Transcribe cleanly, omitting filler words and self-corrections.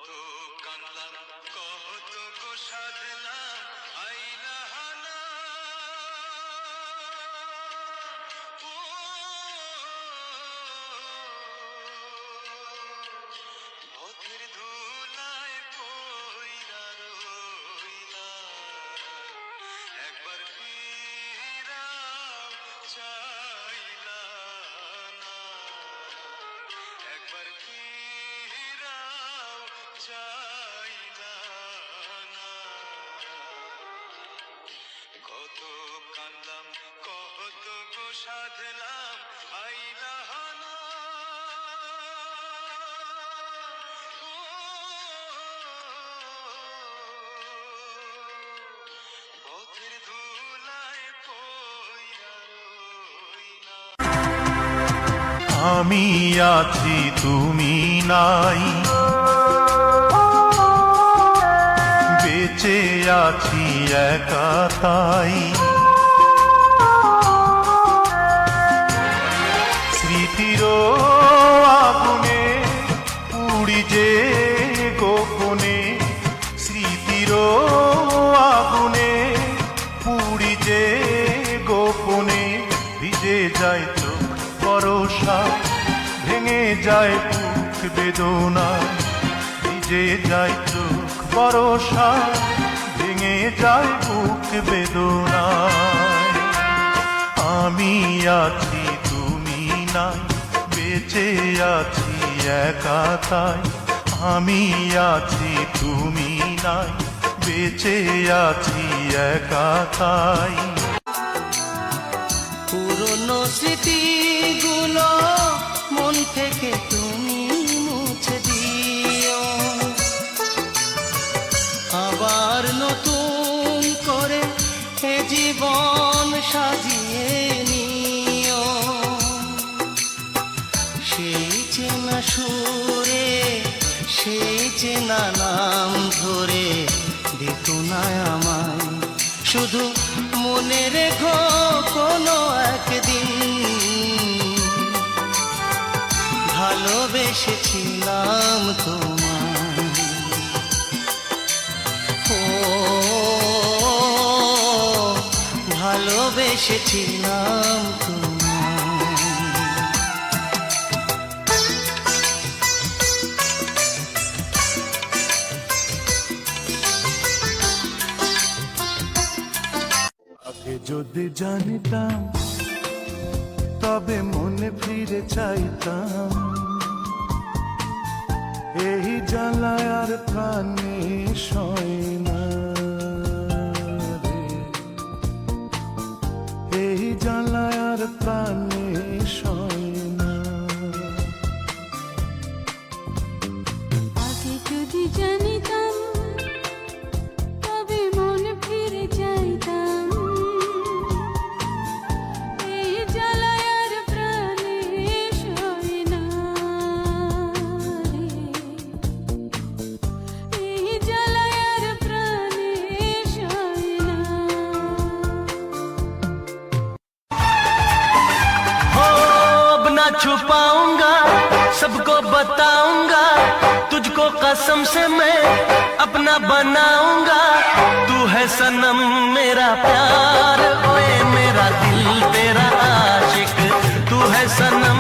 কত কানলাম কত গো সাধলাম আইলা হানা ও পথের ধুলায় পইরা রইলা একবার ফিরাও চাইলা না একবার ফিরাও চাইলা না কত কান্দলাম কত গো সাধলাম আইলা হানা পথের ধুলায় পইরা রইলা আমি আছি তুমি নাই, বেঁচে আছি একা তাই। স্মৃতির আগুনে পুড়ি যে গোপনে, স্মৃতির আগুনে পুড়ি যে গোপনে। ভিজে যায় চোখ বরষা, ভেঙে যায় বুক বেদনা। ভিজে যায় চোখ বরষা, ভেঙে যায় বুক বেদনা। আমি আছি তুমি নাই, বেঁচে আছি একা তাই। আমি আছি তুমি নাই, বেঁচে আছি একা তাই। পুরনো স্মৃতিগুলো মন থেকে তুমি মুছে দিও, আবার নতুন করে এ জীবন সাজিয়ে নিও। সেই চেনা সুরে, সেই চেনা নাম ধরে দেখো না আমায়, শুধু মনে রেখো কোনো একদিন ভালোবেসেছিলাম তোমায়। ও ভালোবেসেছিলাম তোমায়। আগে যদি জানিতাম তবে মনে ফিরে চাইতাম, এই জ্বালায় আর প্রাণে সয় না রে, এই জ্বালায় আর প্রাণে সয় না। আগে যদি জানিতাম তবে মনে ফিরে চাইতাম, এই জ্বালায় আর প্রাণে সয় না রে, এই জ্বালায় আর প্রাণে সয় না। अब ना छुपाऊंगा, सबको बताऊंगा, तुझको कसम से मैं अपना बनाऊंगा। तू है सनम मेरा प्यार, ओए मेरा दिल तेरा आशिक। तू है सनम